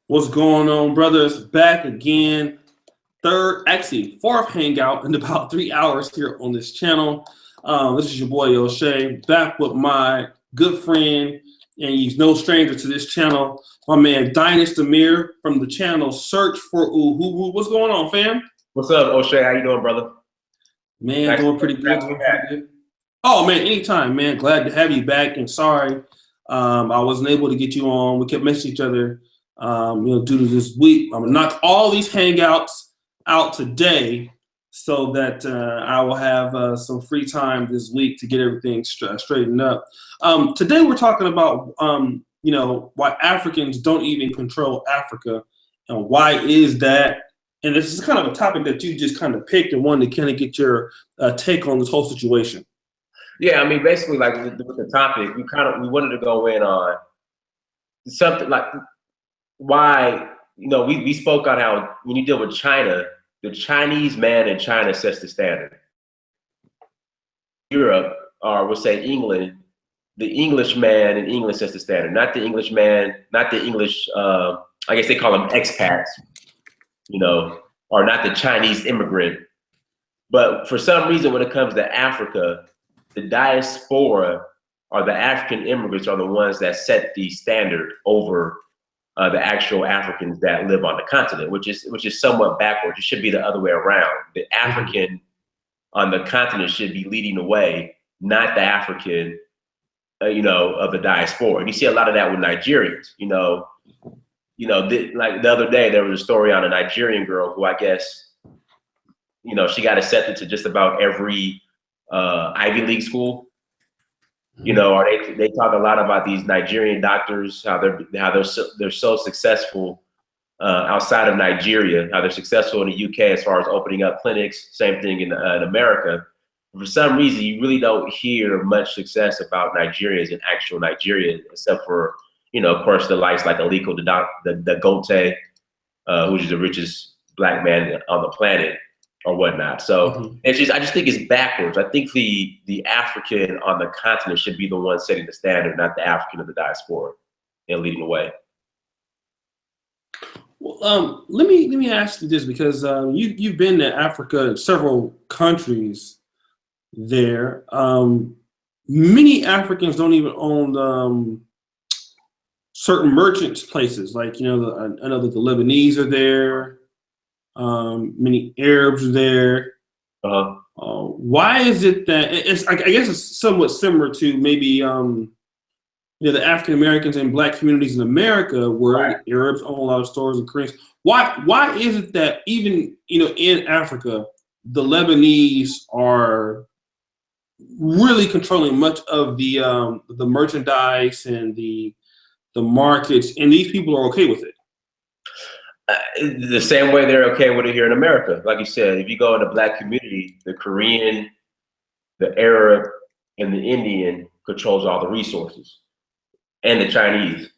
What's going on, brothers? Back again. Fourth hangout in about 3 hours here on this channel. This is your boy O'Shea, back with my good friend, and he's no stranger to this channel, my man Dynas Demir from the channel Search for Uhuru. What's going on, fam? What's up, O'Shea? How you doing, brother? Man, Nice doing pretty good, Oh man, anytime, man. Glad to have you back. And sorry, I wasn't able to get you on. We kept missing each other, due to this week. I'm gonna knock all these hangouts out today, so that I will have some free time this week to get everything straightened up. Today we're talking about why Africans don't even control Africa, and why is that? And this is kind of a topic that you just kind of picked and wanted to kind of get your take on this whole situation. Yeah, I mean, basically, like with the topic, we wanted to go in on something like why, we spoke on how when you deal with China, the Chinese man in China sets the standard. Europe, or we'll say England, the English man in England sets the standard, not the English man, not the English, I guess they call them expats, or not the Chinese immigrant. But for some reason, when it comes to Africa, the diaspora or the African immigrants are the ones that set the standard over the actual Africans that live on the continent, which is somewhat backwards. It should be the other way around. The African on the continent should be leading the way, not the African, of the diaspora. And you see a lot of that with Nigerians. Like the other day, there was a story on a Nigerian girl who I guess, she got accepted to just about every Ivy League school, or they talk a lot about these Nigerian doctors, how they're so successful outside of Nigeria, how they're successful in the UK as far as opening up clinics. Same thing in America. For some reason, you really don't hear much success about Nigerians in actual Nigeria, except for of course, the likes like Aliko Dangote, who's the richest black man on the planet, or whatnot. So I just think it's backwards. I think the African on the continent should be the one setting the standard, not the African of the diaspora and leading the way. Well, let me ask you this, because you've been to Africa, several countries there. Many Africans don't even own certain merchants places, like I know that the Lebanese are there. Many Arabs are there. Why is it that I guess it's somewhat similar to maybe the African Americans and Black communities in America, where the Arabs own a lot of stores and Koreans. Why is it that even in Africa, the Lebanese are really controlling much of the merchandise and the markets, and these people are okay with it? The same way they're okay with it here in America. Like you said, if you go in the Black community, the Korean, the Arab, and the Indian controls all the resources, and the Chinese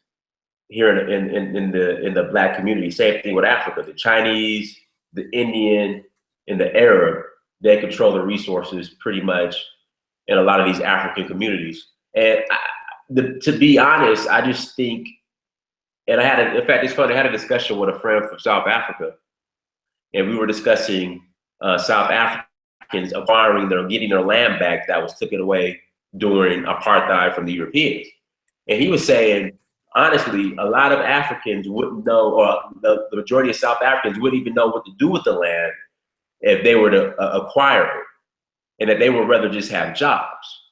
here in the Black community. Same thing with Africa. The Chinese, the Indian, and the Arab, they control the resources pretty much in a lot of these African communities. And to be honest, I just think, and in fact, it's funny, I had a discussion with a friend from South Africa, and we were discussing South Africans getting their land back that was taken away during apartheid from the Europeans. And he was saying, honestly, a lot of Africans wouldn't know, or the majority of South Africans wouldn't even know what to do with the land if they were to acquire it, and that they would rather just have jobs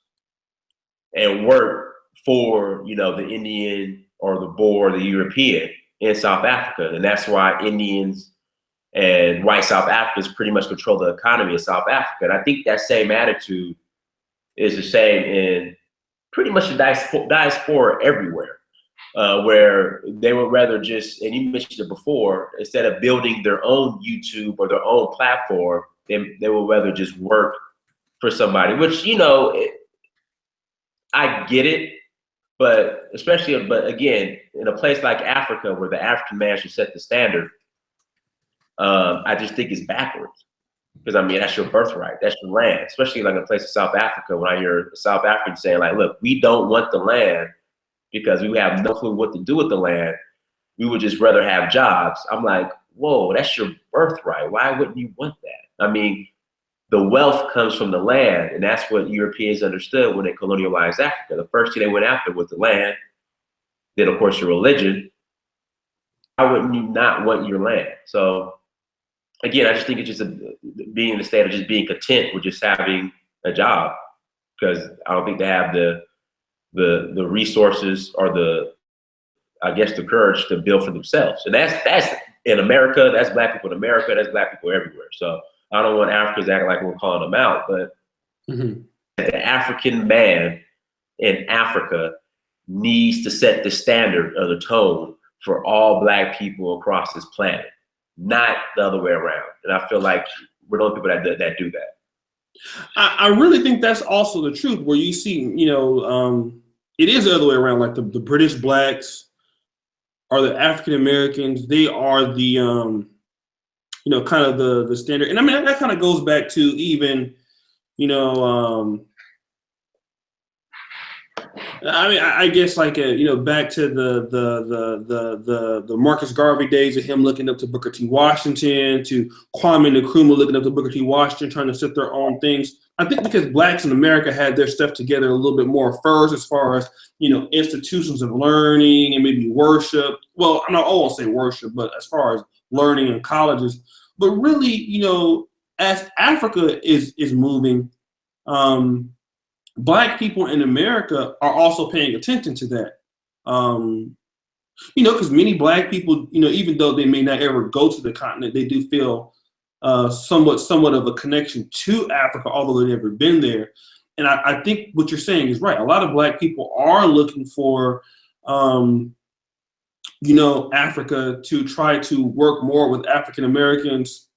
and work for, the Indian or the Boer, the European in South Africa. And that's why Indians and white South Africans pretty much control the economy of South Africa. And I think that same attitude is the same in pretty much the diaspora everywhere, where they would rather just, and you mentioned it before, instead of building their own YouTube or their own platform, they would rather just work for somebody, which, I get it, but again, in a place like Africa, where the African man should set the standard, I just think it's backwards. Because I mean, that's your birthright, that's your land. Especially like in a place of South Africa, when I hear South Africans saying like, look, we don't want the land because we have no clue what to do with the land. we would just rather have jobs. I'm like, whoa, that's your birthright. Why wouldn't you want that? I mean, the wealth comes from the land, and that's what Europeans understood when they colonialized Africa. The first thing they went after was the land, then of course your religion. Why wouldn't you not want your land? So again, I just think it's just being in the state of just being content with just having a job, because I don't think they have the resources or I guess the courage to build for themselves. And that's in America, that's black people in America, that's black people everywhere. So I don't want Africans acting like we're calling them out, but the African man in Africa needs to set the standard of the tone for all black people across this planet, not the other way around. And I feel like we're the only people that do that. I really think that's also the truth, where you see, it is the other way around. Like the British blacks or the African Americans, they are the, kind of the standard. And I mean, that kind of goes back to even, I guess like back to the Marcus Garvey days of him looking up to Booker T. Washington, to Kwame Nkrumah looking up to Booker T. Washington, trying to set their own things. I think because blacks in America had their stuff together a little bit more first, as far as institutions of learning and maybe worship. Well, I won't say worship, but as far as learning in colleges. But really, as Africa is moving, Black people in America are also paying attention to that. Because many Black people, even though they may not ever go to the continent, they do feel somewhat of a connection to Africa, although they've never been there. And I think what you're saying is right. A lot of Black people are looking for, Africa to try to work more with African Americans,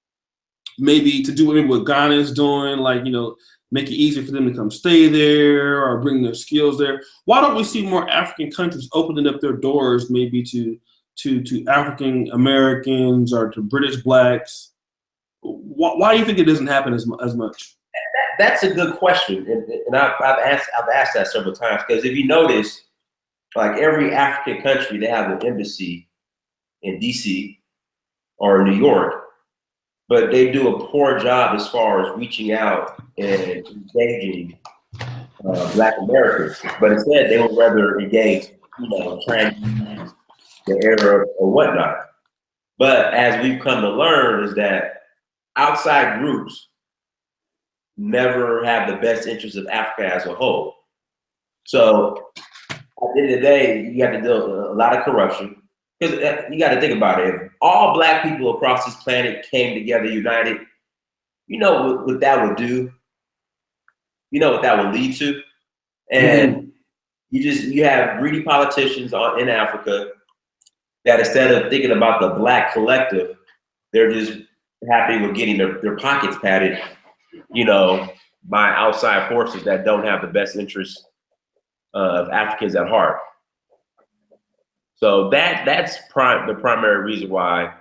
maybe to do what Ghana is doing, like, make it easier for them to come stay there or bring their skills there. Why don't we see more African countries opening up their doors maybe to African Americans or to British Blacks? Why do you think it doesn't happen as much? That's a good question, and I've asked that several times, because if you notice, like every African country, they have an embassy in DC or New York, but they do a poor job as far as reaching out and engaging Black Americans. But instead, they would rather engage, trans, the Arab or whatnot. But as we've come to learn, is that outside groups never have the best interests of Africa as a whole. So at the end of the day, you have to deal with a lot of corruption. Because you got to think about it. If all Black people across this planet came together, united, what that would do? You know what that would lead to? And you have greedy politicians in Africa that instead of thinking about the Black collective, they're just happy with getting their pockets padded, by outside forces that don't have the best interests of Africans at heart. So that's the primary reason why,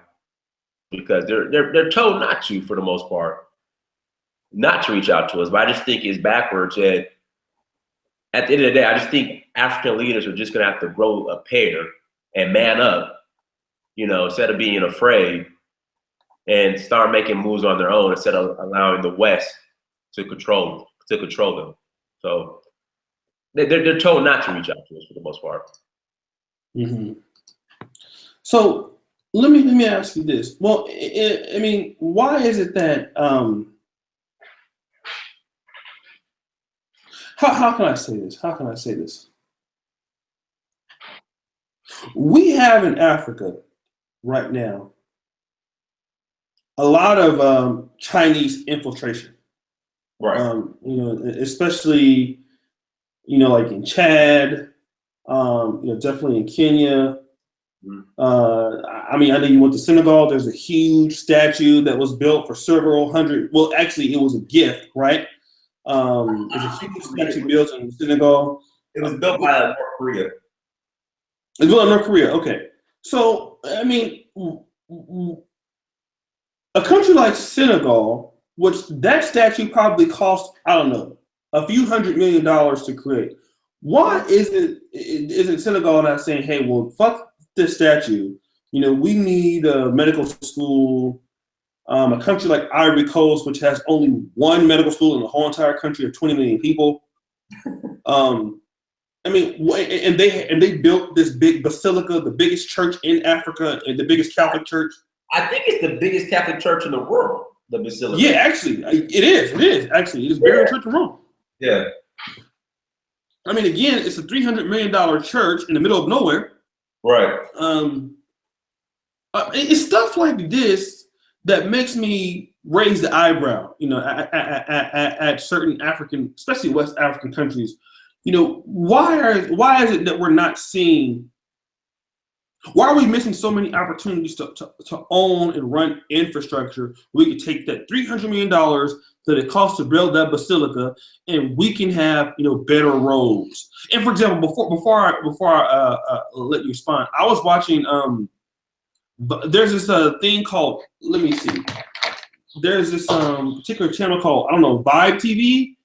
because they're told not to, for the most part, not to reach out to us. But I just think it's backwards. And at the end of the day, I just think African leaders are just gonna have to grow a pair and man up, instead of being afraid, and start making moves on their own instead of allowing the West to control them. So they're told not to reach out to us for the most part. Mm-hmm. So let me ask you this. Well, why is it that how can I say this? We have in Africa right now a lot of Chinese infiltration, right? Especially like in Chad. Definitely in Kenya. I know you went to Senegal. There's a huge statue that was built for several hundred. Well, actually, it was a gift, right? There's a huge statue built in Senegal. It was built by North Korea. It was built in North Korea. Okay, so a country like Senegal, which that statue probably cost, I don't know, a few $100 million to create. Why isn't Senegal not saying, hey, well, fuck this statue. You know, we need a medical school. A country like Ivory Coast, which has only one medical school in the whole entire country of 20 million people. I mean, and they built this big basilica, the biggest church in Africa, and the biggest Catholic church. I think it's the biggest Catholic church in the world, the basilica. Yeah, actually, it is. It is actually. It is bigger than Church of Rome. Yeah. I mean, again, it's a $300 million church in the middle of nowhere. Right. It's stuff like this that makes me raise the eyebrow, you know, at certain African, especially West African countries. You know, why is it that we're not seeing? Why are we missing so many opportunities to own and run infrastructure? We could take that $300 million that it costs to build that basilica, and we can have, you know, better roads. And for example, before I let you respond, I was watching. There's this thing called. Let me see. There's this particular channel called, I don't know, Vibe TV.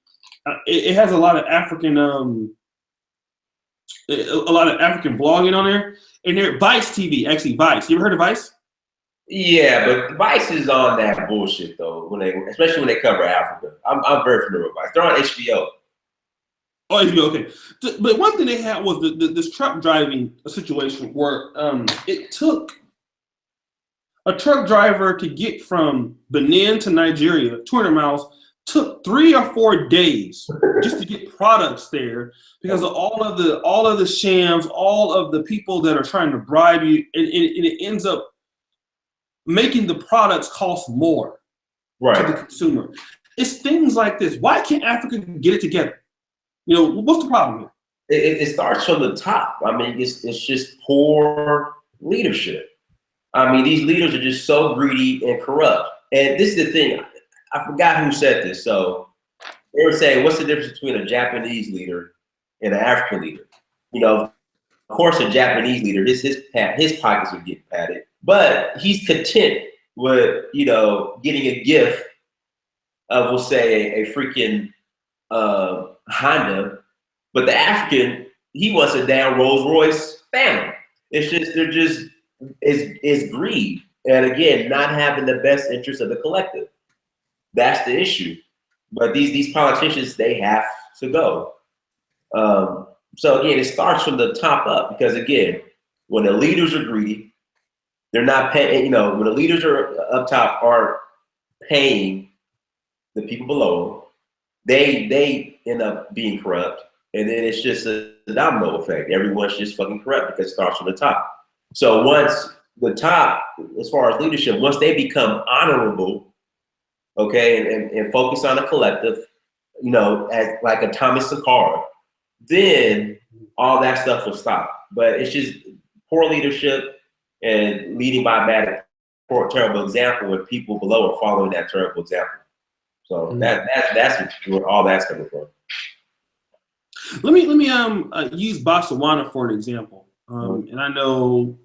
It has a lot of African blogging on there. And they're Vice TV, actually Vice. You ever heard of Vice? Yeah, but Vice is on that bullshit though. Especially when they cover Africa, I'm very familiar with Vice. They're on HBO. Oh, HBO, okay. But one thing they had was this truck driving situation where it took a truck driver to get from Benin to Nigeria, 200 miles, took 3 or 4 days just to get products there because of all of the shams, all of the people that are trying to bribe you, and it ends up making the products cost more to the consumer. It's things like this. Why can't Africa get it together? You know, what's the problem here? It starts from the top. I mean, it's just poor leadership. I mean, these leaders are just so greedy and corrupt. And this is the thing. I forgot who said this. So they were saying, what's the difference between a Japanese leader and an African leader? You know, of course, a Japanese leader, his pockets are getting padded, but he's content with, you know, getting a gift of, we'll say, a freaking Honda. But the African, he wants a damn Rolls Royce Phantom. It's just, it's greed. And again, not having the best interest of the collective. That's the issue. But these politicians, they have to go. So again, it starts from the top up because again, when the leaders are greedy, they're not paying, you know, when the leaders are up top aren't paying the people below, they end up being corrupt. And then it's just a domino effect. Everyone's just fucking corrupt because it starts from the top. So once the top, as far as leadership, once they become honorable, okay, and focus on the collective, you know, as like a Thomas Sankara, then all that stuff will stop. But it's just poor leadership and leading by bad, poor, terrible example when people below are following that terrible example. So that's where all that's coming from. Let me use Botswana for an example. And I know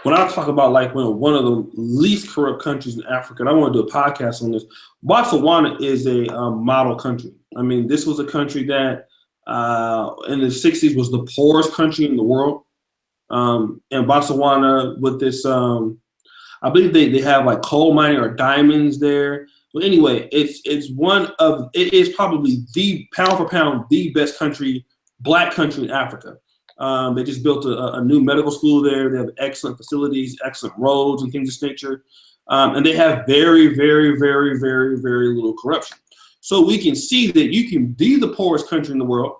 when I talk about like one of the least corrupt countries in Africa, and I want to do a podcast on this, Botswana is a model country. I mean, this was a country that in the 60s was the poorest country in the world. And Botswana with this, I believe they have like coal mining or diamonds there. But anyway, it is probably the pound for pound, the best country, black country in Africa. They just built a new medical school there. They have excellent facilities, excellent roads and things of this nature. And they have very, very, very, very, very little corruption. So we can see that you can be the poorest country in the world,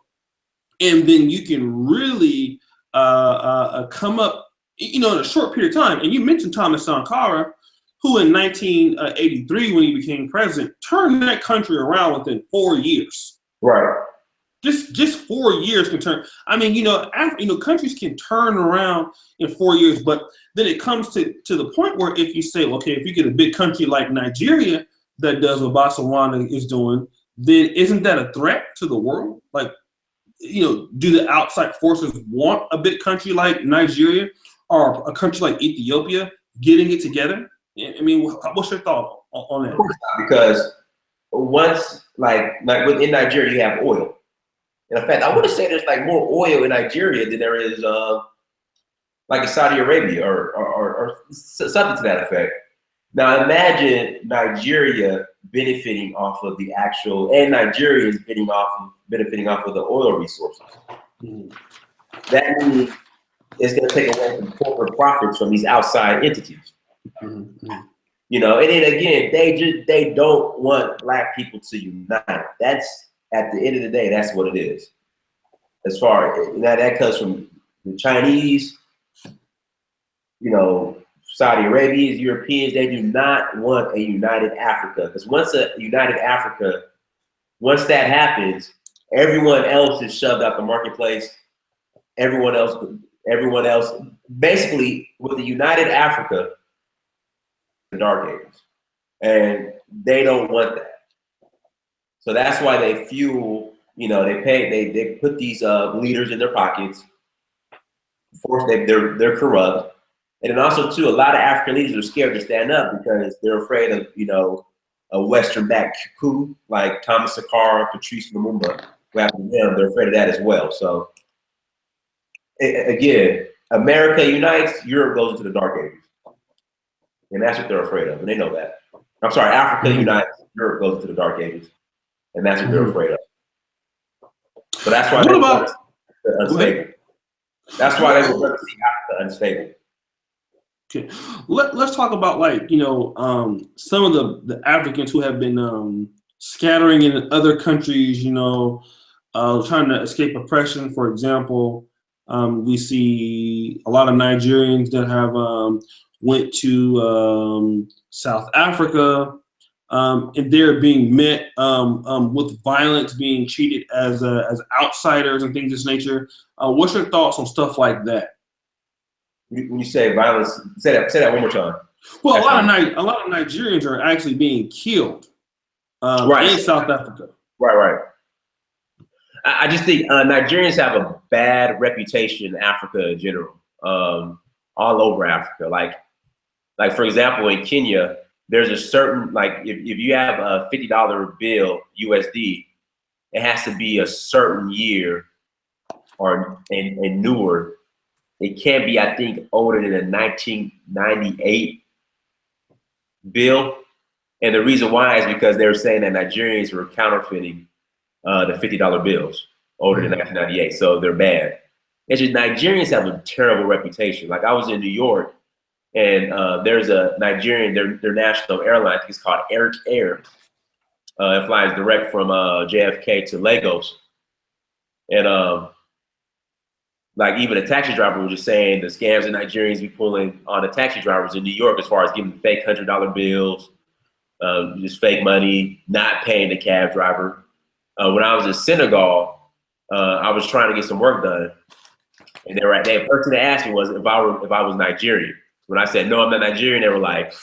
and then you can really come up, you know, in a short period of time. And you mentioned Thomas Sankara, who in 1983, when he became president, turned that country around within 4 years. Right. Just 4 years can turn. I mean, you know, countries can turn around in 4 years, but then it comes to the point where if you say, okay, if you get a big country like Nigeria that does what Botswana is doing, then isn't that a threat to the world? Like, you know, do the outside forces want a big country like Nigeria or a country like Ethiopia getting it together? I mean, what's your thought on that? Of course not, because once, like within Nigeria, you have oil. And in fact, I want to say there's like more oil in Nigeria than there is like in Saudi Arabia or something to that effect. Now imagine Nigeria benefiting off of the actual, and Nigeria is benefiting off of the oil resources. Mm-hmm. That means it's going to take away from corporate profits from these outside entities. Mm-hmm. You know, and then again, they don't want black people to unite. That's at the end of the day, that's what it is. As far that comes from the Chinese, you know, Saudi Arabians, Europeans, they do not want a united Africa. Because once a united Africa, once that happens, everyone else is shoved out the marketplace. Everyone else, basically with the united Africa, the dark ages. And they don't want that. So that's why they fuel, you know, they put these leaders in their pockets. Of course, they're corrupt. And then also too, a lot of African leaders are scared to stand up because they're afraid of, you know, a Western backed coup like Thomas Sankara, Patrice Lumumba, who happened to them. They're afraid of that as well. So again, America unites, Europe goes into the dark ages. And that's what they're afraid of, and they know that. I'm sorry, Africa unites, Europe goes into the dark ages. And that's what they're afraid of. So that's why What they about unstable. That's why they would rather see Africa unstable. Okay, let's talk about, like, you know, some of the Africans who have been scattering in other countries, you know, trying to escape oppression. For example, we see a lot of Nigerians that have went to South Africa, and they're being met with violence, being treated as outsiders and things of this nature. What's your thoughts on stuff like that? When you say violence, say that one more time. Well, a lot of Nigerians are actually being killed in South Africa. Right. I just think Nigerians have a bad reputation in Africa in general, all over Africa. Like for example, in Kenya, there's a certain, like, if you have a $50 bill USD, it has to be a certain year and newer. It can't be, I think, older than a 1998 bill. And the reason why is because they were saying that Nigerians were counterfeiting the $50 bills older than 1998. So they're bad. It's just Nigerians have a terrible reputation. Like, I was in New York, and there's a Nigerian, their national airline, I think it's called Eric Air. It flies direct from JFK to Lagos. And like, even a taxi driver was just saying the scams that Nigerians be pulling on the taxi drivers in New York, as far as giving fake $100 bills, just fake money, not paying the cab driver. When I was in Senegal, I was trying to get some work done, and the first thing they asked me was if I was Nigerian. When I said no, I'm not Nigerian, they were like,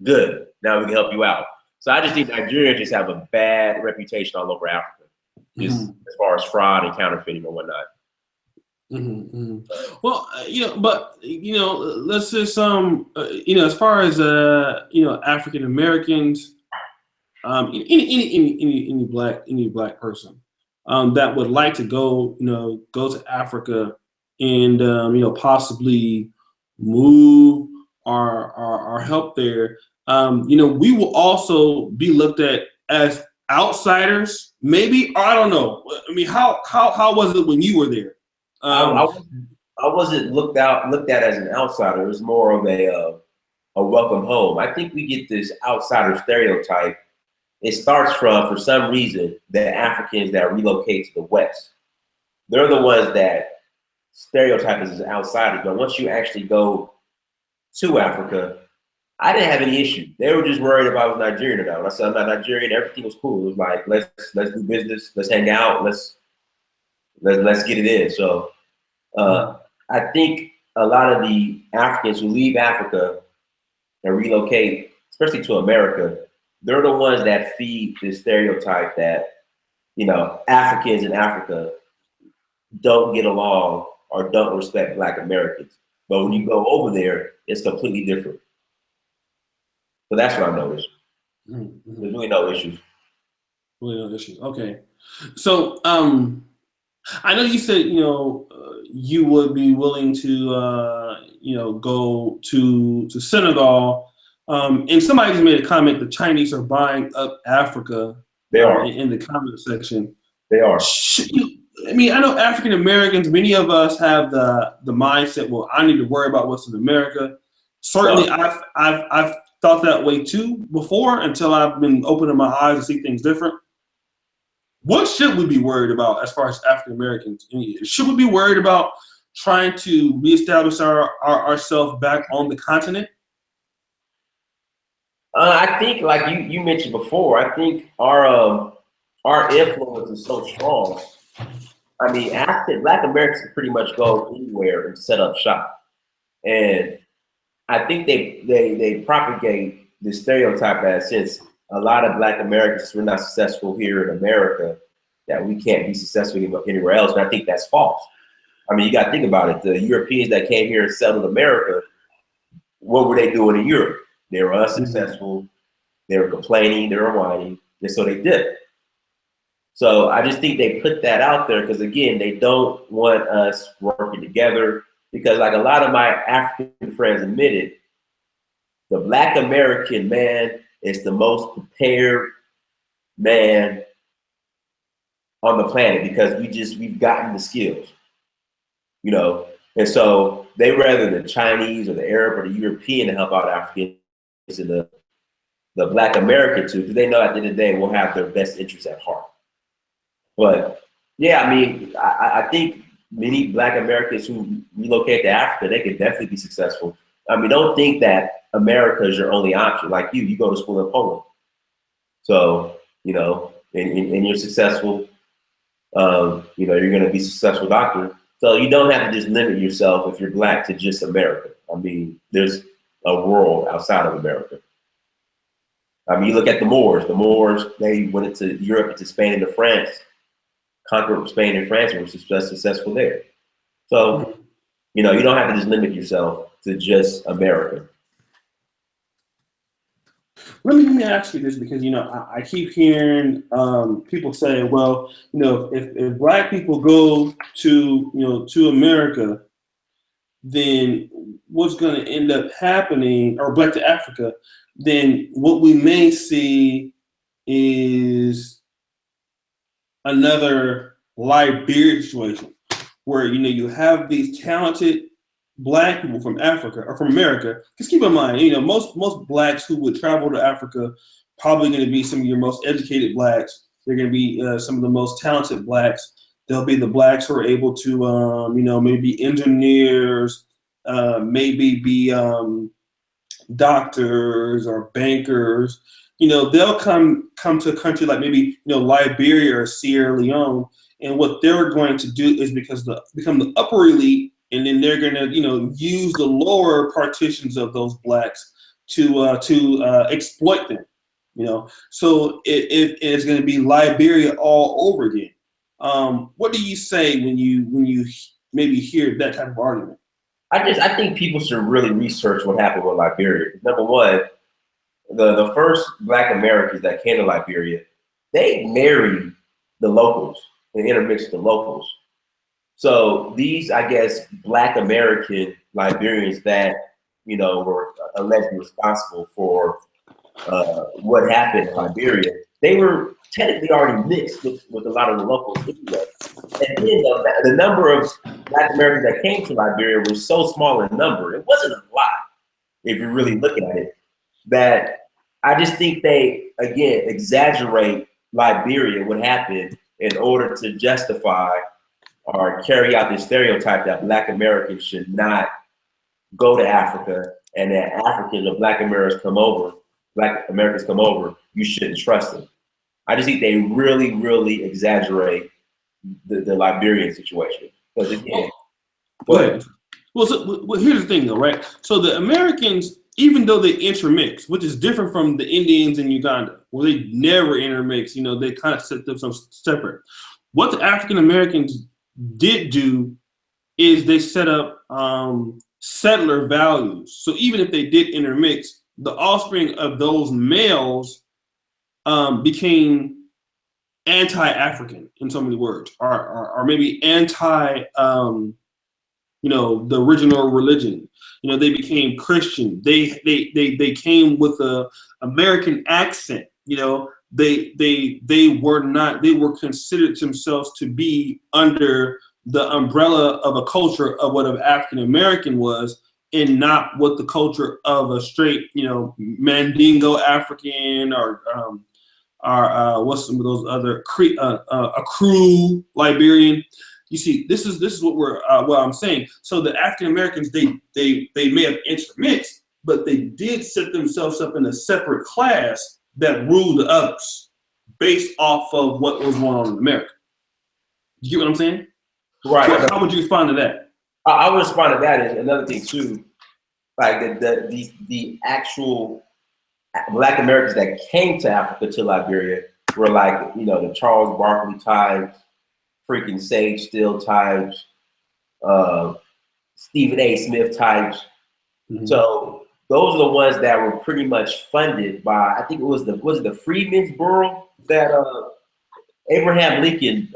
"Good, now we can help you out." So I just think Nigerians just have a bad reputation all over Africa, just as far as fraud and counterfeiting and whatnot. Well, you know, but you know, let's just you know, as far as you know, African Americans, any black person that would like to go, you know, go to Africa and you know, possibly move or help there. You know, we will also be looked at as outsiders, maybe. Or I don't know. I mean, how was it when you were there? I wasn't looked at as an outsider. It was more of a welcome home. I think we get this outsider stereotype. It starts from, for some reason, the Africans that relocate to the West. They're the ones that stereotype as outsiders. But once you actually go to Africa, I didn't have any issue. They were just worried if I was Nigerian or not. When I said I'm not Nigerian, everything was cool. It was like, let's do business, let's hang out, let's get it in. So I think a lot of the Africans who leave Africa and relocate, especially to America, they're the ones that feed this stereotype that, you know, Africans in Africa don't get along or don't respect Black Americans. But when you go over there, it's completely different. So that's what I noticed. There's really no issues. Really no issues. Okay. So I know you said you would be willing to go to Senegal, and somebody just made a comment. The Chinese are buying up Africa They are. in the comment section. They are. I mean, I know African Americans. Many of us have the mindset. Well, I need to worry about what's in America. Certainly, I've thought that way too before until I've been opening my eyes to see things different. What should we be worried about as far as African Americans? Should we be worried about trying to reestablish ourselves back on the continent? I think, like you mentioned before, I think our influence is so strong. I mean, Black Americans can pretty much go anywhere and set up shop, and I think they propagate the stereotype that since a lot of Black Americans were not successful here in America, that we can't be successful anywhere else. And I think that's false. I mean, you got to think about it. The Europeans that came here and settled America, what were they doing in Europe? They were unsuccessful. They were complaining. They were whining. And so they did. So I just think they put that out there because, again, they don't want us working together. Because like a lot of my African friends admitted, the Black American man is the most prepared man on the planet because we've gotten the skills, and so they rather the Chinese or the Arab or the European to help out Africans and the Black American too, because they know at the end of the day we'll have their best interests at heart. But yeah, I mean, I think many Black Americans who relocate to Africa, they could definitely be successful. I mean, don't think that America is your only option. Like you go to school in Poland. So, and you're successful, you're going to be a successful doctor. So you don't have to just limit yourself if you're Black to just America. I mean, there's a world outside of America. I mean, you look at the Moors. The Moors, they went into Europe, into Spain, into France, conquered Spain and France, and were successful there. So, you don't have to just limit yourself to just America. Let me ask you this because I keep hearing people say, well, if Black people go to America, then what's going to end up happening, or Black to Africa, then what we may see is another Liberia situation where you have these talented Black people from Africa or from America. Just keep in mind, most Blacks who would travel to Africa probably going to be some of your most educated Blacks. They're going to be some of the most talented Blacks. They'll be the Blacks who are able to, maybe be engineers, maybe be doctors or bankers. They'll come to a country like maybe Liberia or Sierra Leone, and what they're going to do is become the upper elite. And then they're going to, use the lower partitions of those Blacks to exploit them, So it's going to be Liberia all over again. What do you say when you maybe hear that type of argument? I think people should really research what happened with Liberia. Number one, the first Black Americans that came to Liberia, they married the locals and intermixed with the locals. So these, I guess, Black American Liberians that, were allegedly responsible for what happened in Liberia, they were technically already mixed with a lot of the locals anyway. And then the number of Black Americans that came to Liberia was so small in number, it wasn't a lot, if you really look at it, that I just think they, again, exaggerate Liberia, what happened, in order to justify or carry out this stereotype that Black Americans should not go to Africa, and that Africans or Black Americans come over, you shouldn't trust them. I just think they really, really exaggerate the Liberian situation. Because again, well, here's the thing though, right? So the Americans, even though they intermix, which is different from the Indians in Uganda, where they never intermix, they kind of set themselves separate. What the African Americans did do is they set up settler values. So even if they did intermix, the offspring of those males became anti-African in so many words, or maybe anti, the original religion. They became Christian. They came with a American accent. They were not. They were considered themselves to be under the umbrella of a culture of what an African American was, and not what the culture of a straight, Mandingo African or what's some of those other a crew Liberian. You see, this is what I'm saying. So the African Americans, they may have intermixed, but they did set themselves up in a separate class that ruled the others based off of what was going on in America. You get what I'm saying? Right. How would you respond to that? I would respond to that is another thing too, like the actual Black Americans that came to Africa, to Liberia, were like, the Charles Barkley types, freaking Sage Steele types, Stephen A. Smith types. Mm-hmm. So those are the ones that were pretty much funded by, I think it was the Freedmen's Bureau that Abraham Lincoln,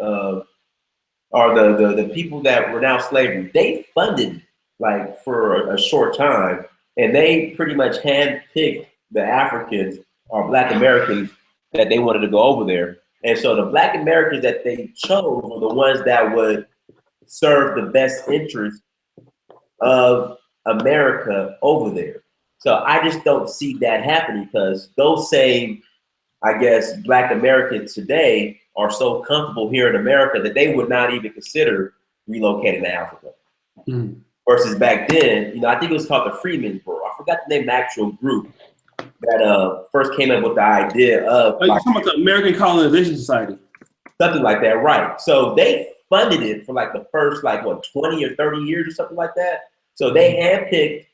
or the people that were now slavery, they funded like for a short time, and they pretty much handpicked the Africans or Black Americans that they wanted to go over there. And so the Black Americans that they chose were the ones that would serve the best interest of America over there. So I just don't see that happening, because those same, I guess, Black Americans today are so comfortable here in America that they would not even consider relocating to Africa. Mm. Versus back then, I think it was called the Freedmen's Bureau. I forgot the name of the actual group that first came up with the idea of. You're talking about the American Colonization Society. Something like that, right. So they funded it for like the first 20 or 30 years or something like that. So they handpicked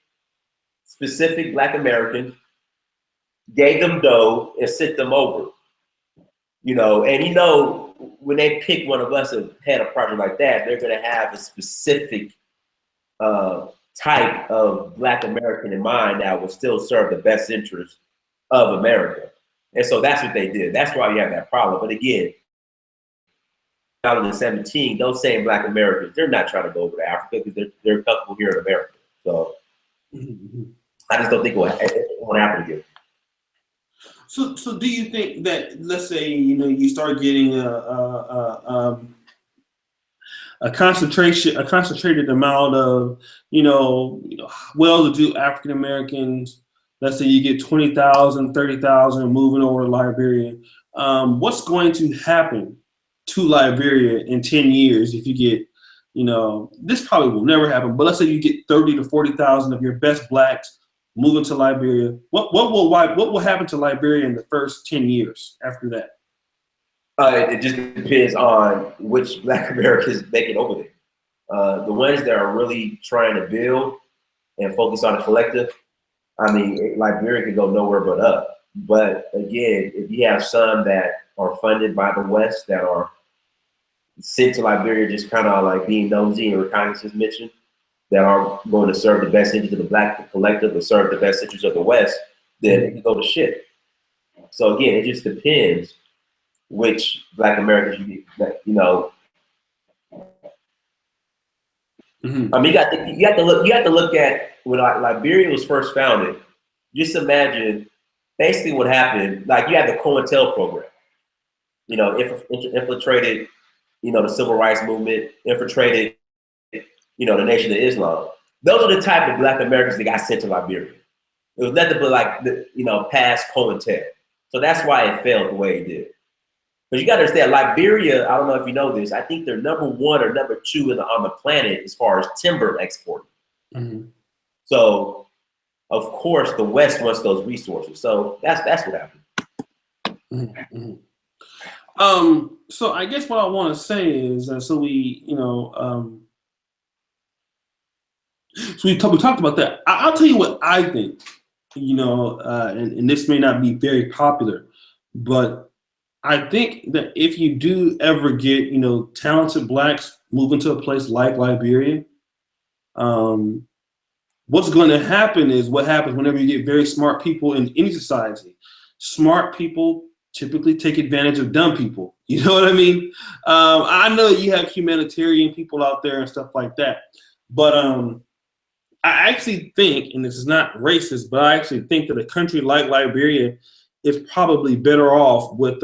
specific Black Americans, gave them dough, and sent them over. And when they pick one of us to head a project like that, they're going to have a specific type of Black American in mind that will still serve the best interest of America. And so that's what they did. That's why you have that problem. But again, 2017, those same Black Americans, they're not trying to go over to Africa because they're comfortable here in America. So I just don't think it won't happen again. So do you think that, let's say, you start getting a concentrated amount of, well-to-do African Americans, let's say you get 20,000, 30,000 moving over to Liberia, what's going to happen to Liberia in 10 years if you get, this probably will never happen, but let's say you get 30 to 40,000 of your best Blacks moving to Liberia. What will happen to Liberia in the first 10 years after that? It just depends on which Black Americans make it over there. The ones that are really trying to build and focus on the collective, Liberia could go nowhere but up. But again, if you have some that are funded by the West that are sent to Liberia just kind of like being nosy and reconnaissance mission, that are going to serve the best interest of the Black collective or serve the best interest of the West, then it can go to shit. So again, it just depends which Black Americans Mm-hmm. You have to look at when Liberia was first founded. Just imagine basically what happened. Like, you had the COINTEL program, infiltrated, the civil rights movement, infiltrated, the Nation of Islam. Those are the type of Black Americans that got sent to Liberia. It was nothing but past COINTEL. So that's why it failed the way it did. But you got to understand, Liberia, I don't know if you know this, I think they're number 1 or number 2 on the planet as far as timber exporting. Mm-hmm. So, of course, the West wants those resources. So that's what happened. Mm-hmm. So I guess what I want to say is, so we talked about that. I'll tell you what I think, and this may not be very popular, but I think that if you do ever get, talented Blacks moving to a place like Liberia, what's going to happen is what happens whenever you get very smart people in any society. Smart people typically take advantage of dumb people. You know what I mean? I know you have humanitarian people out there and stuff like that, but I actually think, and this is not racist, but I actually think that a country like Liberia is probably better off with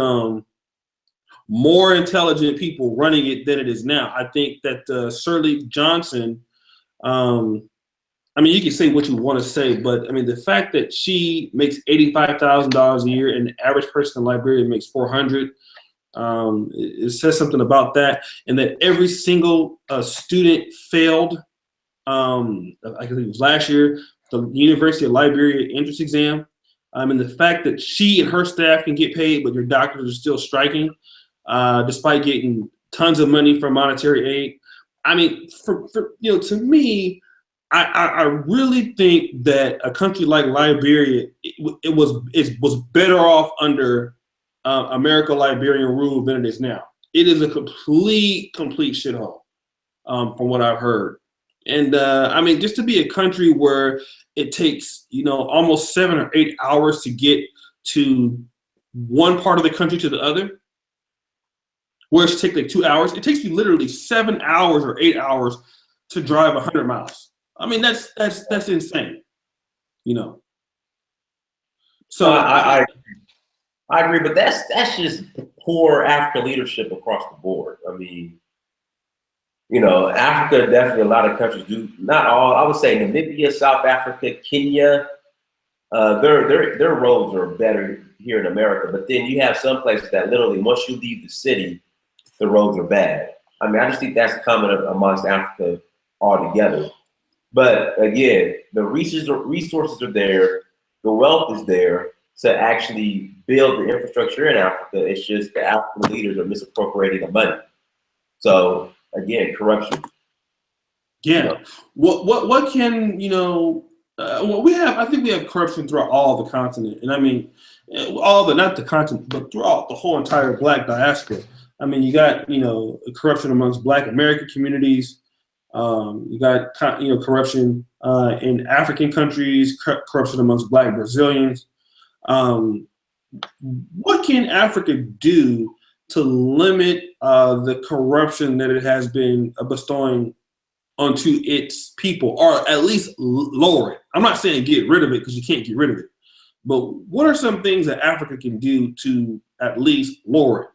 more intelligent people running it than it is now. I think that Shirley Johnson, I mean, you can say what you want to say, but I mean, the fact that she makes $85,000 a year and the average person in Liberia makes 400, it says something about that, and that every single student failed. I think it was last year, the University of Liberia entrance exam. And the fact that she and her staff can get paid, but your doctors are still striking, despite getting tons of money from monetary aid. I mean, for to me, I really think that a country like Liberia, it was better off under American-Liberian rule than it is now. It is a complete shithole, from what I've heard. And I mean, just to be a country where it takes almost 7 or 8 hours to get to one part of the country to the other, where it takes like 2 hours. It takes you literally 7 hours or 8 hours to drive 100 miles. I mean, that's insane, So I agree, but that's just poor African leadership across the board. I mean, Africa, definitely a lot of countries do, not all, I would say Namibia, South Africa, Kenya, their roads are better here in America. But then you have some places that literally, once you leave the city, the roads are bad. I mean, I just think that's common amongst Africa altogether. But again, the resources are there, the wealth is there to actually build the infrastructure in Africa. It's just the African leaders are misappropriating the money. So again, corruption. Yeah. What can we have? I think we have corruption throughout all the continent, and I mean, not the continent, but throughout the whole entire Black diaspora. I mean, you got corruption amongst Black American communities. You got corruption in African countries, corruption amongst Black Brazilians. What can Africa do to limit the corruption that it has been bestowing onto its people, or at least lower it? I'm not saying get rid of it, because you can't get rid of it. But what are some things that Africa can do to at least lower it?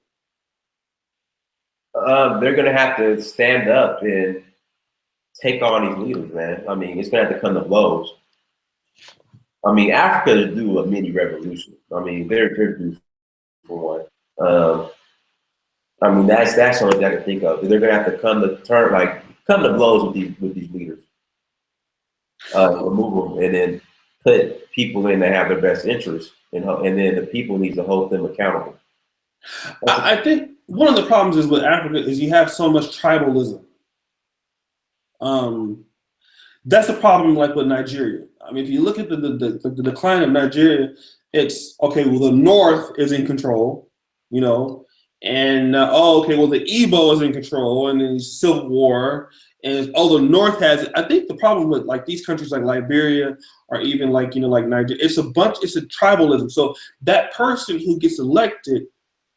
They're going to have to stand up and take on these leaders, man. I mean, it's going to have to come to blows. I mean, Africa is due a mini revolution. I mean, they're due for one. I mean, that's the only thing I can think of. They're going to have to come to blows with these leaders, remove them, and then put people in that have their best interests, and then the people need to hold them accountable. I think one of the problems is with Africa is you have so much tribalism. That's a problem, like with Nigeria. I mean, if you look at the decline of Nigeria, it's okay. Well, the North is in control, and the Igbo is in control, and then civil war, and the North has it. I think the problem with like these countries like Liberia, or even like like Nigeria, it's a tribalism. So that person who gets elected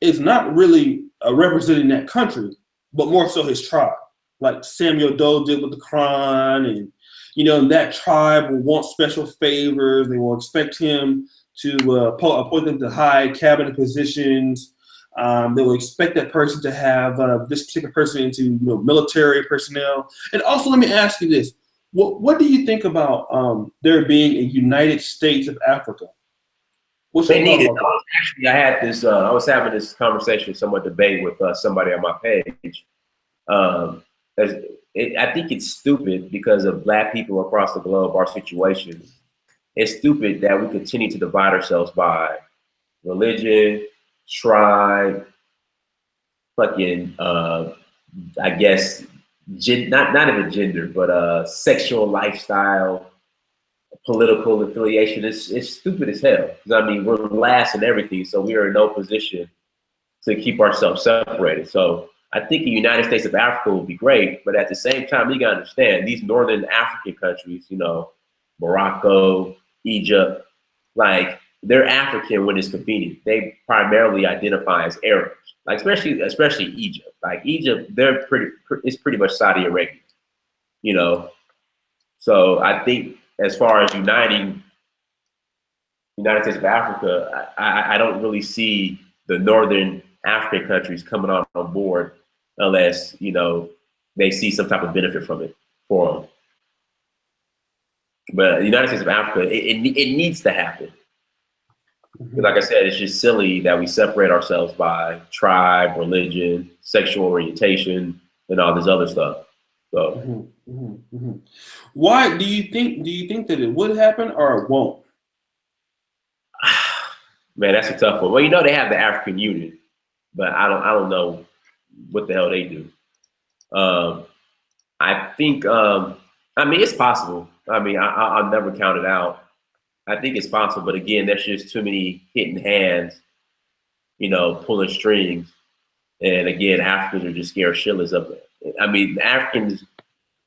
is not really representing that country, but more so his tribe. Like Samuel Doe did with the Quran, and that tribe will want special favors. They will expect him to appoint them to high cabinet positions. They will expect that person to have this particular person into military personnel. And also, let me ask you this: what do you think about there being a United States of Africa? They need it. Actually, I was having this conversation, somewhat debate with somebody on my page. I think it's stupid because of Black people across the globe, our situation. It's stupid that we continue to divide ourselves by religion, tribe, fucking, I guess, not even gender, but sexual lifestyle, political affiliation. It's stupid as hell. I mean, we're last in everything, so we are in no position to keep ourselves separated. So I think the United States of Africa would be great, but at the same time, you gotta understand these northern African countries, Morocco, Egypt, like they're African when it's convenient. They primarily identify as Arabs, like especially Egypt. Like Egypt, it's pretty much Saudi Arabia, you know. So I think as far as uniting United States of Africa, I don't really see the northern African countries coming on board unless they see some type of benefit from it for them. But the United States of Africa, it needs to happen. Like I said, it's just silly that we separate ourselves by tribe, religion, sexual orientation, and all this other stuff. So, why do you think that it would happen or it won't? man, that's a tough one. Well, they have the African Union, but I don't know what the hell they do. I think, I mean, it's possible. I mean, I'll never count it out. I think it's possible, but again, there's just too many hidden hands, pulling strings. And again, Africans are just scared shitless of it. I mean, Africans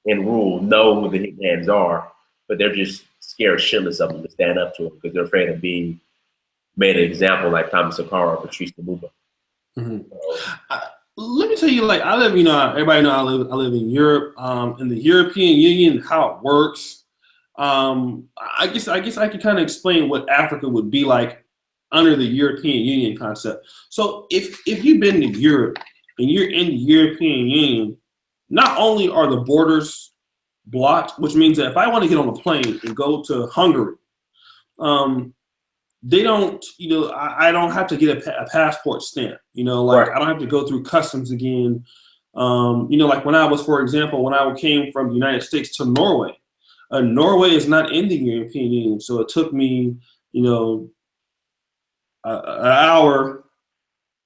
in rule know who the hidden hands are, but they're just scared shitless of them to stand up to them because they're afraid of being made an example like Thomas Sankara or Patrice Lumumba. Let me tell you, like I live, everybody know I live in Europe. In the European Union, how it works. I guess I could kind of explain what Africa would be like under the European Union concept. So if you've been to Europe and you're in the European Union, not only are the borders blocked, which means that if I want to get on a plane and go to Hungary, they don't, I don't have to get a passport stamp, Right. I don't have to go through customs again. Like when I was, for example, when I came from the United States to Norway, Norway is not in the European Union. So it took me, an hour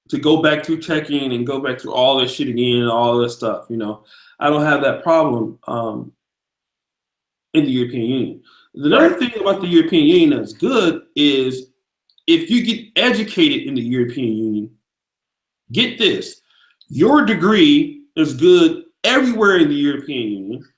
to go back through checking and go back through all this shit again and all this stuff. I don't have that problem in the European Union. The other thing about the European Union that's good is if you get educated in the European Union, get this, your degree is good everywhere in the European Union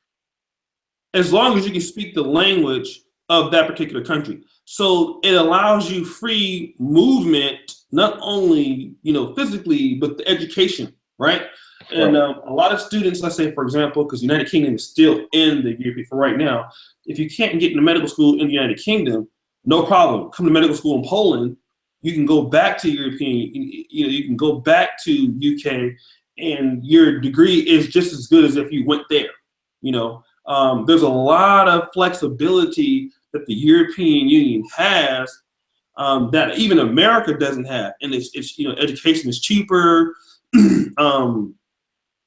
as long as you can speak the language of that particular country. So it allows you free movement, not only, physically, but the education, right? And a lot of students, let's say, for example, because the United Kingdom is still in the European for right now, if you can't get into medical school in the United Kingdom, no problem. Come to medical school in Poland, you can go back to European, you can go back to UK, and your degree is just as good as if you went there. There's a lot of flexibility that the European Union has that even America doesn't have, and it's education is cheaper.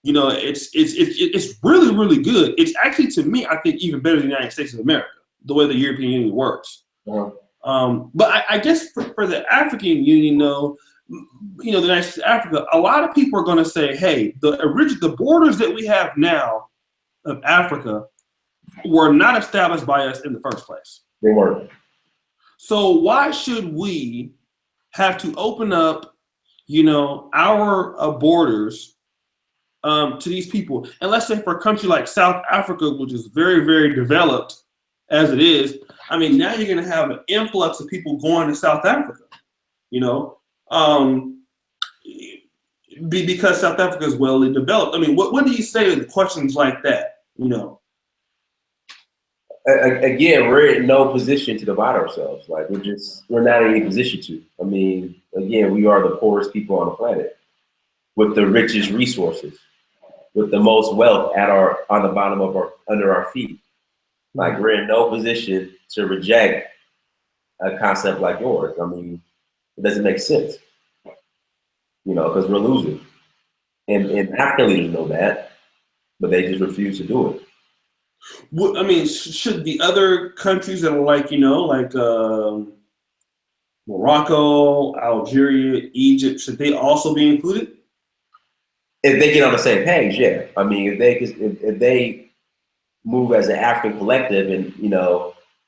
It's really, really good. It's actually, to me, I think even better than the United States of America, the way the European Union works. But I guess for the African Union, though, the United States of Africa, a lot of people are going to say, hey, the borders that we have now of Africa were not established by us in the first place. They weren't. So why should we have to open up, our borders to these people? And let's say for a country like South Africa, which is very, very developed as it is, I mean, now you're going to have an influx of people going to South Africa, because South Africa is well developed. I mean, what do you say to questions like that, Again, we're in no position to divide ourselves. Like we're not in any position to. I mean, again, we are the poorest people on the planet with the richest resources, with the most wealth on the bottom of under our feet. Like we're in no position to reject a concept like yours. I mean, it doesn't make sense, because we're losing. And African leaders know that, but they just refuse to do it. I mean, should the other countries that are like, Morocco, Algeria, Egypt, should they also be included? If they get on the same page, yeah. I mean, if they move as an African collective, and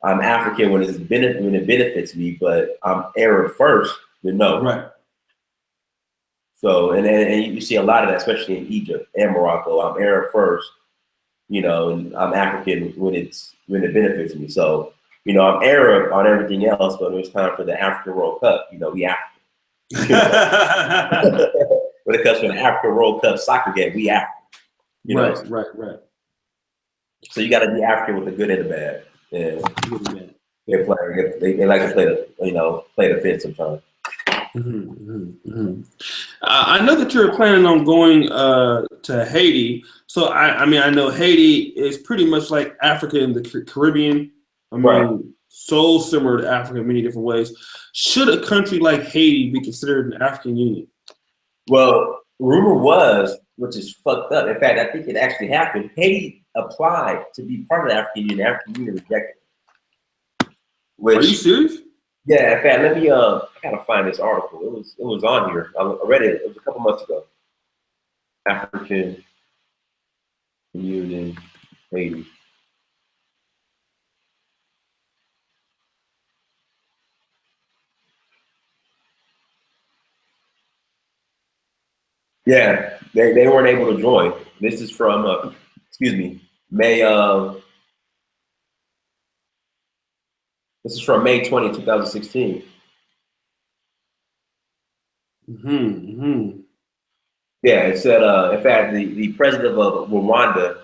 I'm African when it benefits me, but I'm Arab first, then no. Right. So and you see a lot of that, especially in Egypt and Morocco. I'm Arab first, and I'm African when it benefits me. So You know, I'm Arab on everything else, but when it's time for the African World Cup, you know, we African. When it comes to the African World Cup soccer game, we African. You know? Right. So you got to be African with the good and the bad. Yeah. They're playing. They like to play the fit sometimes. I know that you're planning on going to Haiti. So I mean, I know Haiti is pretty much like Africa in the Caribbean. I mean, so similar to Africa in many different ways. Should a country like Haiti be considered an African Union? Well, rumor was, which is fucked up. In fact, I think it actually happened. Haiti applied to be part of the African Union. The African Union rejected. Are you serious? Yeah, in fact, let me I gotta find this article. It was on here. I read it. It was a couple months ago. African Union, Haiti. Yeah, they weren't able to join. This is from excuse me, May this is from May 20, 2016. Yeah, it said in fact the president of Rwanda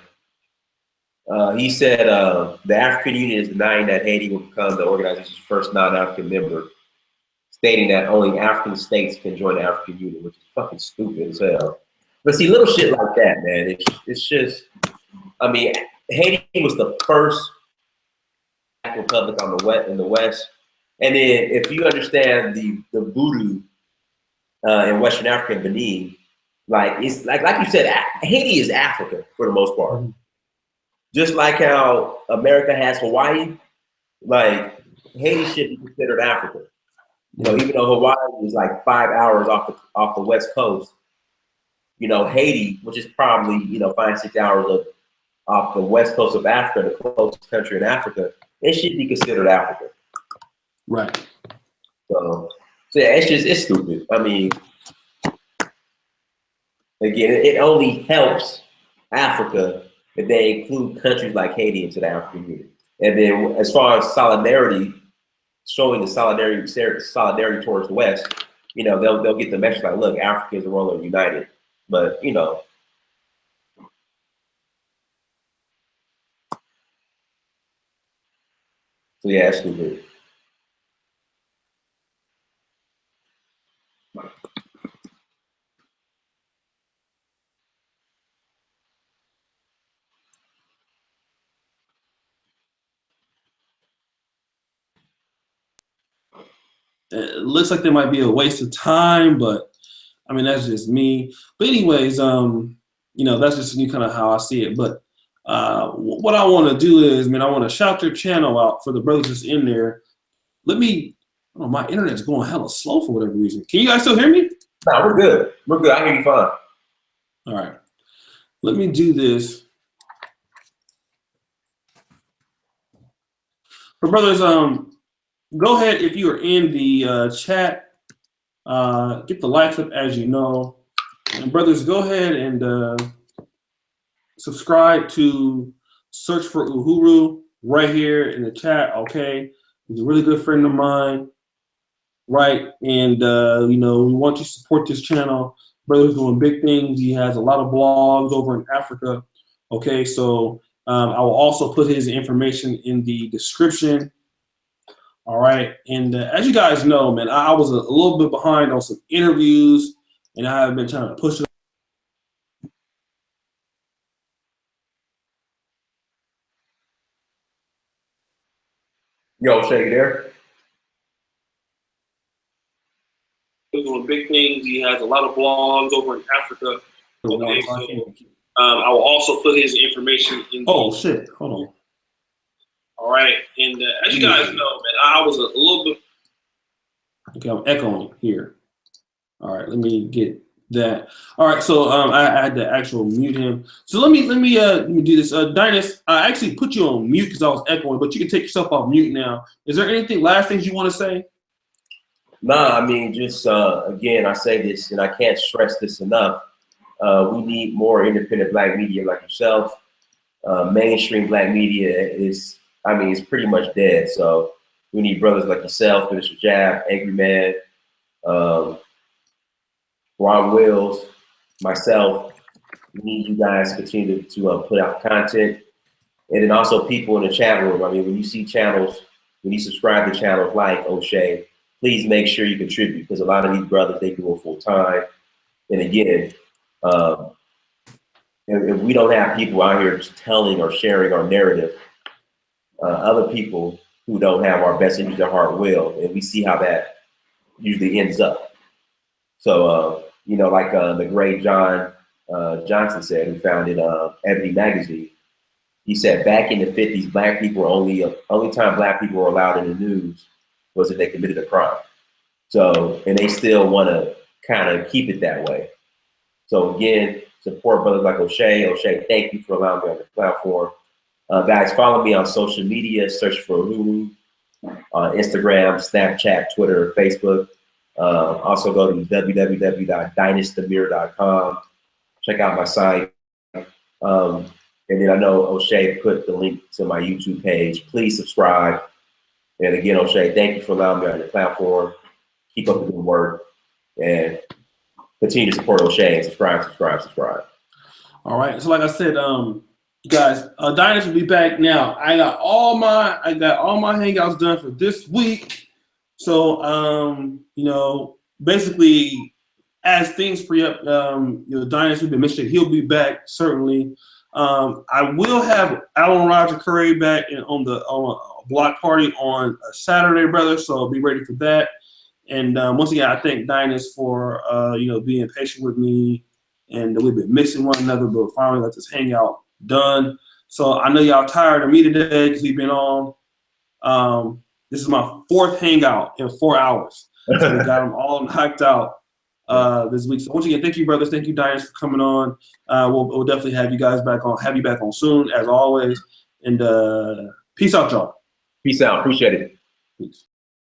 he said the African Union is denying that Haiti will become the organization's first non-African member, stating that only African states can join the African Union, which is fucking stupid as hell. But see, little shit like that, man, it's just, I mean, Haiti was the first republic on in the West. And then if you understand the voodoo in Western Africa and Benin, like it's like you said, Haiti is Africa for the most part. Just like how America has Hawaii, like Haiti should be considered Africa. You know, even though Hawaii is like 5 hours off the West Coast, you know, Haiti, which is probably 5-6 hours off the West Coast of Africa, the closest country in Africa, it should be considered Africa. Right. So yeah, it's stupid. I mean, again, it only helps Africa if they include countries like Haiti into the African Union. And then as far as solidarity, showing the solidarity towards the West, you know, they'll get the message like, look, Africans are all united. But, you know. So yeah, it's stupid. It looks like there might be a waste of time, but I mean, that's just me. But anyways, you know, that's just kind of how I see it. But what I want to do is, man, I want to shout your channel out for the brothers that's in there. Let me, oh, my internet's going hella slow for whatever reason. Can you guys still hear me? No, we're good. We're good. I hear you fine. All right. Let me do this. But brothers, go ahead if you are in the chat. Get the likes up as you know. And brothers, go ahead and subscribe to Search for Uhuru right here in the chat, okay? He's a really good friend of mine, right? And, you know, we want you to support this channel. Brother's doing big things. He has a lot of blogs over in Africa, okay? So I will also put his information in the description. All right, and as you guys know, man, I was a little bit behind on some interviews, and I have been trying to push it. Yo, Shay, you there? He's doing big things. He has a lot of blogs over in Africa. Okay, so I will also put his information in. Oh shit! Hold on. All right, and as you guys know, man, I was a little bit. Okay, I'm echoing here. All right, let me get that. All right, so I had to actually mute him. So let me do this. Dynas, I actually put you on mute because I was echoing, but you can take yourself off mute now. Is there anything, last things you want to say? Nah, I mean, just again, I say this, and I can't stress this enough. We need more independent Black media like yourself. Mainstream Black media is, I mean, it's pretty much dead. So we need brothers like yourself, Mr. Jab, Angry Man, um, Ron Wills, myself. We need you guys to continue to put out content. And then also people in the chat room. I mean, when you see channels, when you subscribe to channels like O'Shea, please make sure you contribute, because a lot of these brothers, they do it full time. And again, if we don't have people out here just telling or sharing our narrative, other people who don't have our best interest at heart will, and we see how that usually ends up. So, you know, like the great John Johnson said, who founded Ebony Magazine, he said back in the 50s, black people were only time black people were allowed in the news was if they committed a crime. So, and they still want to kind of keep it that way. So again, support brothers like O'Shea. O'Shea, thank you for allowing me on the platform. Guys, follow me on social media. Search for Uhuru on Instagram, Snapchat, Twitter, Facebook. Also go to www.dynastamir.com. Check out my site. And then I know O'Shea put the link to my YouTube page. Please subscribe. And again, O'Shea, thank you for allowing me on your platform. Keep up the good work and continue to support O'Shea and subscribe. All right. So like I said, you guys, Dynasty will be back now. I got all my hangouts done for this week. So you know, basically as things free up, you know, Dynasty will be mentioned. He'll be back certainly. I will have Alan Roger Curry back on a block party on a Saturday, brother. So be ready for that. And once again, I thank Dynas for you know, being patient with me, and we've been missing one another, but finally got this hangout done. So I know y'all tired of me today because we've been on. This is my fourth hangout in 4 hours. So we got them all knocked out this week. So once again, thank you, brothers. Thank you, Dynas, for coming on. We'll definitely have you guys back on. Have you back on soon, as always. And peace out, y'all. Peace out. Appreciate it. Peace.